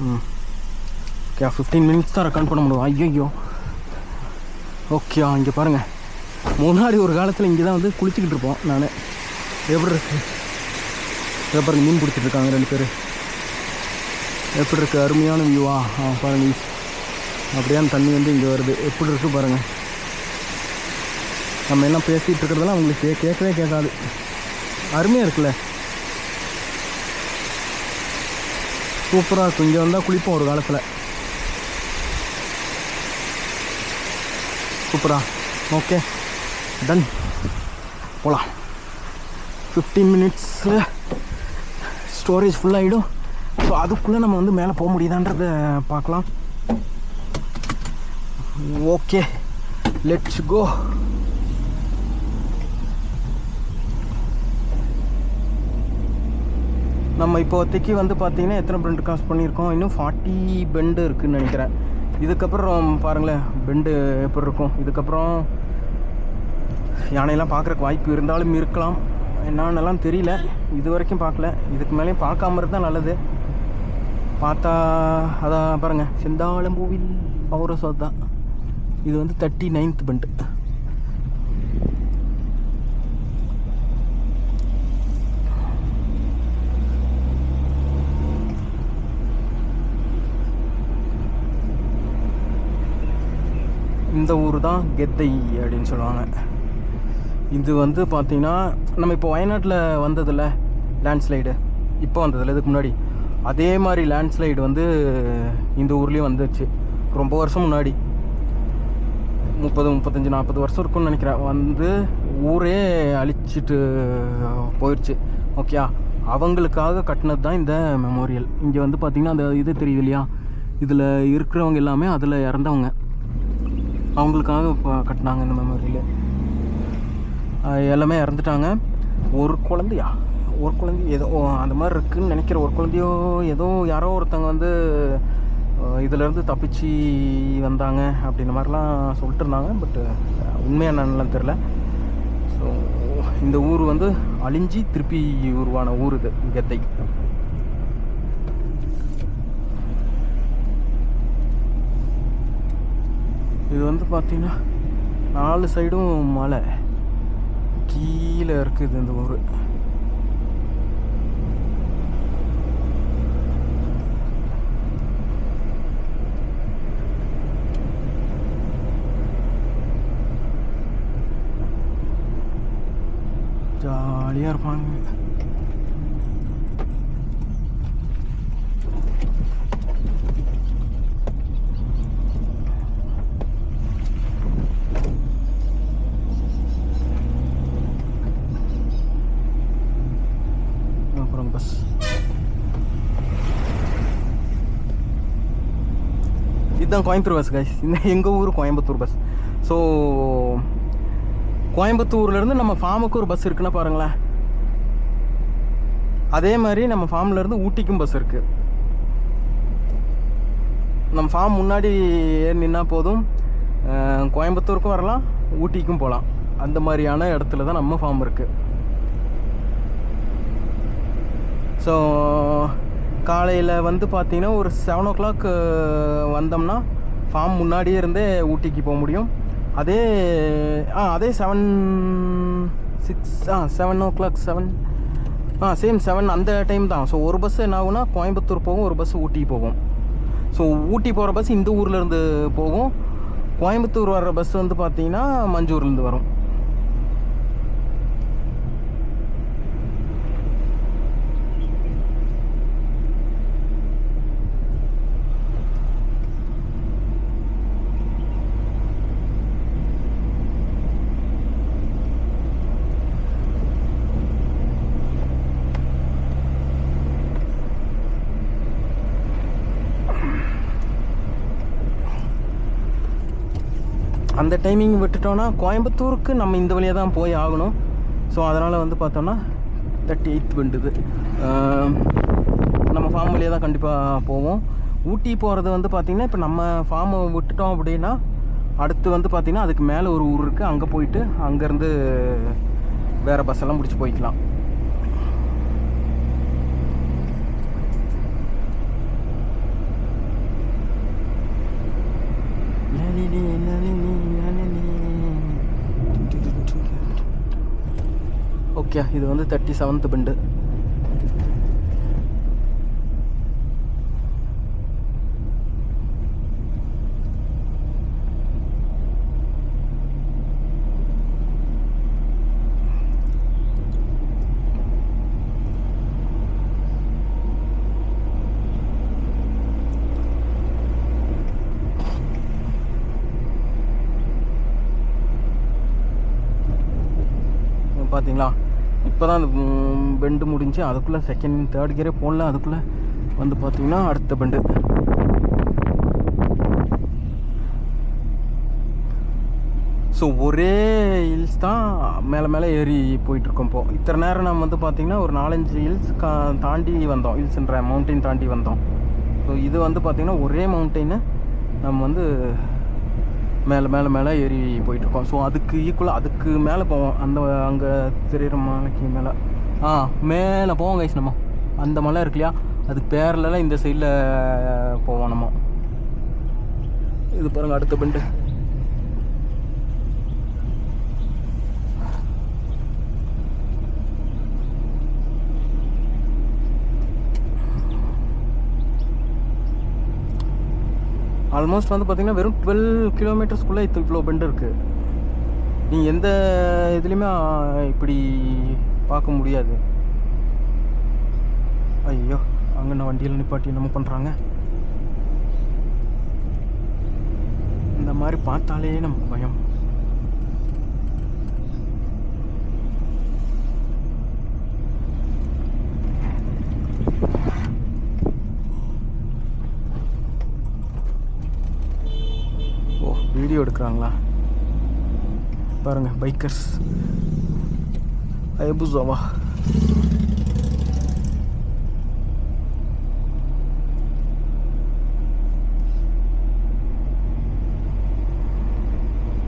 Okay 15 minutes தான் record பண்ண முடியும். ஐயோ ஓகே இங்கே பாருங்கள், முன்னாடி ஒரு காலத்தில் இங்கே தான் வந்து குளிச்சுக்கிட்டு இருப்போம். நான் எப்படி இருக்கு பாருங்கள், மீன் பிடிச்சிட்டு இருக்காங்க 2 பேர். எப்படி இருக்குது, அருமையான வியூவா பாருங்கள். அப்படியான தண்ணி வந்து இங்கே வருது, எப்படி இருக்குது பாருங்கள். நம்ம என்ன பேசிகிட்டு இருக்கிறதெல்லாம் அவங்களுக்கு கேட்கவே கேட்காது. அருமையாக இருக்குல்ல, சூப்பராக இருக்கும். இங்கே வந்தால் குளிப்போம் ஒரு காலத்தில். சூப்பரா. ஓகே டன், போகலாம். 15 மினிட்ஸில் ஸ்டோரேஜ் ஃபுல்லாகிடும். ஸோ அதுக்குள்ளே நம்ம வந்து மேலே போக முடியுதான்றத பார்க்கலாம். Okay let's go. நம்ம இப்போதைக்கு வந்து பார்த்திங்கன்னா எத்தனை பெண்டு கிராஸ் பண்ணியிருக்கோம்? இன்னும் 40 பெண்டு இருக்குதுன்னு நினைக்கிறேன். இதுக்கப்புறம் பாருங்களேன் பெண்டு எப்படி இருக்கும். இதுக்கப்புறம் யானையெல்லாம் பார்க்குறக்கு வாய்ப்பு இருந்தாலும் இருக்கலாம், என்னன்னெல்லாம் தெரியல. இது வரைக்கும் பார்க்கல, இதுக்கு மேலேயும் பார்க்காம இருந்தால் நல்லது. பார்த்தா அதான் பாருங்கள், செந்தாளம்பூவில் பௌரசோதா. இது வந்து 39th பெண்டு. இந்த ஊர் தான் கெத்தை அப்படின்னு சொல்லுவாங்க. இது வந்து பார்த்திங்கன்னா நம்ம இப்போ வயநாட்டில் வந்ததில்ல லேண்ட்ஸ்லைடு, இப்போ வந்ததில்ல இதுக்கு முன்னாடி, அதே மாதிரி லேண்ட்ஸ்லைடு வந்து இந்த ஊர்லேயும் வந்துச்சு. ரொம்ப வருஷம் முன்னாடி, 30, 35, 40 வருஷம் இருக்குன்னு நினைக்கிறேன். வந்து ஊரே அழிச்சிட்டு போயிடுச்சு. ஓகே, அவங்களுக்காக கட்டினது தான் இந்த மெமோரியல். இங்கே வந்து பார்த்திங்கன்னா அந்த இது தெரியுது இல்லையா, இதில் இருக்கிறவங்க எல்லாமே அதில் இறந்தவங்க, அவங்களுக்காக இப்போ கட்டினாங்க இந்த மெமோரியல். எல்லாமே இறந்துட்டாங்க. ஒரு குழந்தை ஏதோ அந்த மாதிரி இருக்குதுன்னு நினைக்கிற, ஒரு குழந்தையோ ஏதோ யாரோ ஒருத்தவங்க வந்து இதிலேருந்து தப்பிச்சு வந்தாங்க அப்படின்ற மாதிரிலாம் சொல்லிட்டு இருந்தாங்க. பட்டு உண்மையாக என்னென்னலாம் தெரில. ஸோ இந்த ஊர் வந்து அழிஞ்சி திருப்பி உருவான ஊர் இது கெத்தை. இது வந்து பார்த்திங்கன்னா 4 சைடும் மலை, கீழே இருக்குது இந்த ஊர். ஜாலியாக இருப்பாங்க. இதுதான் கோயம்புத்தூர் பஸ் கைஸ். இந்த எங்கள் ஊர் கோயம்புத்தூர் பஸ். ஸோ கோயம்புத்தூர்லேருந்து நம்ம ஃபார்முக்கு ஒரு பஸ் இருக்குன்னா பாருங்களேன், அதே மாதிரி நம்ம ஃபார்ம்லேருந்து ஊட்டிக்கும் பஸ் இருக்குது. நம்ம ஃபார்ம் முன்னாடி நின்னா போதும், கோயம்புத்தூருக்கும் வரலாம், ஊட்டிக்கும் போகலாம். அந்த மாதிரியான இடத்துல தான் நம்ம ஃபார்ம் இருக்குது. ஸோ காலையில் வந்து பார்த்திங்கன்னா ஒரு 7 o'clock வந்தோம்னா ஃபார்ம் முன்னாடியே இருந்தே ஊட்டிக்கு போக முடியும். அதே 7 o'clock சேம் 7 அந்த டைம் தான். ஸோ ஒரு பஸ் என்ன ஆகுனா கோயம்புத்தூர் போகும், ஒரு பஸ் ஊட்டி போகும். ஸோ ஊட்டி போகிற பஸ் இந்த ஊர்லேருந்து போகும், கோயம்புத்தூர் வர்ற பஸ் வந்து பார்த்திங்கன்னா மஞ்சூர்லேருந்து வரும். அந்த டைமிங் விட்டுட்டோன்னா கோயம்புத்தூருக்கு நம்ம இந்த வழியாக தான் போய் ஆகணும். ஸோ அதனால் வந்து பார்த்தோன்னா 38th பெண்டுது நம்ம ஃபார்ம் வழியாக தான் கண்டிப்பாக போவோம். ஊட்டி போகிறது வந்து பார்த்திங்கன்னா இப்போ நம்ம ஃபார்மை விட்டுட்டோம் அப்படின்னா அடுத்து வந்து பார்த்திங்கன்னா அதுக்கு மேலே ஒரு ஊர் இருக்குது, அங்கே போயிட்டு அங்கேருந்து வேறு பஸ்ஸெல்லாம் பிடிச்சி போய்க்கலாம். ஓகே, இது வந்து 37th பெண்டு. பார்த்தீங்களா, இப்போ தான் அந்த பெண்டு முடிஞ்சு, அதுக்குள்ளே செகண்ட் தேர்ட் கியரே போடல, அதுக்குள்ளே வந்து பார்த்தீங்கன்னா அடுத்த பெண்டு. ஸோ ஒரே ஹில்ஸ் தான் மேலே மேலே ஏறி போயிட்டுருக்கோம். இப்போது இத்தனை நேரம் நம்ம வந்து பார்த்திங்கன்னா ஒரு 4-5 ஹில்ஸ் தாண்டி வந்தோம், ஹில்ஸ்ன்ற மவுண்டெயின் தாண்டி வந்தோம். ஸோ இது வந்து பார்த்திங்கன்னா ஒரே மவுண்டெயினை நம்ம வந்து மேலே மேலே மேலே ஏறி போயிட்டுருக்கோம். ஸோ அதுக்கு ஈக்குவலாக அதுக்கு மேலே போவோம், அந்த அங்கே தெரிகிற மலைக்கு மேலே மேலே போவோம் கைஸ். நம்ம அந்த மலை இருக்கு இல்லையா, அதுக்கு பேரலாம் இந்த சைடில் போவோம் நம்ம. இது பாருங்கள் அடுத்த பெண்டு. ஆல்மோஸ்ட் வந்து பார்த்திங்கன்னா வெறும் 12 கிலோமீட்டர்ஸ்குள்ளே இவ்வளோ பெண்டு இருக்குது. நீங்கள் எந்த இதுலேயுமே இப்படி பார்க்க முடியாது. ஐயோ, அங்கே நான் வண்டியில் நிப்பாட்டி நம்ம பண்ணுறாங்க. இந்த மாதிரி பார்த்தாலே நமக்கு பயம். வீடியோ எடுக்கிறாங்களா பாருங்கள், பைக்கர்ஸ் ஹயபுசாவா.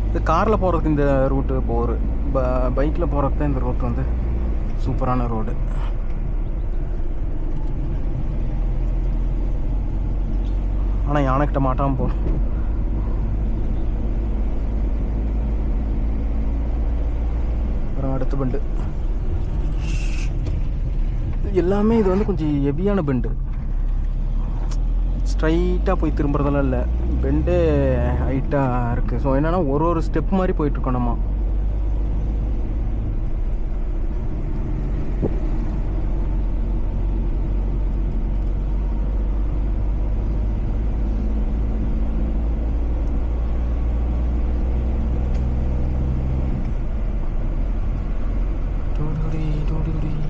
இது காரில் போகிறதுக்கு இந்த ரூட்டு போகிற, பைக்கில் போகிறதுக்கு தான் இந்த ரூட் வந்து சூப்பரான ரோடு. ஆனால் யானைக்கிட்ட மாட்டாமல் போகணும். அடுத்த பெண்டு எல்லாமே இது வந்து கொஞ்சம் ஹெவியான பெண்டு, ஸ்ட்ரைட்டாக போய் திரும்புறதெல்லாம் இல்லை, பெண்டே ஹைட்டாக இருக்குது. ஸோ என்னென்னா ஒரு ஸ்டெப் மாதிரி போயிட்டுருக்கோம் நம்ம.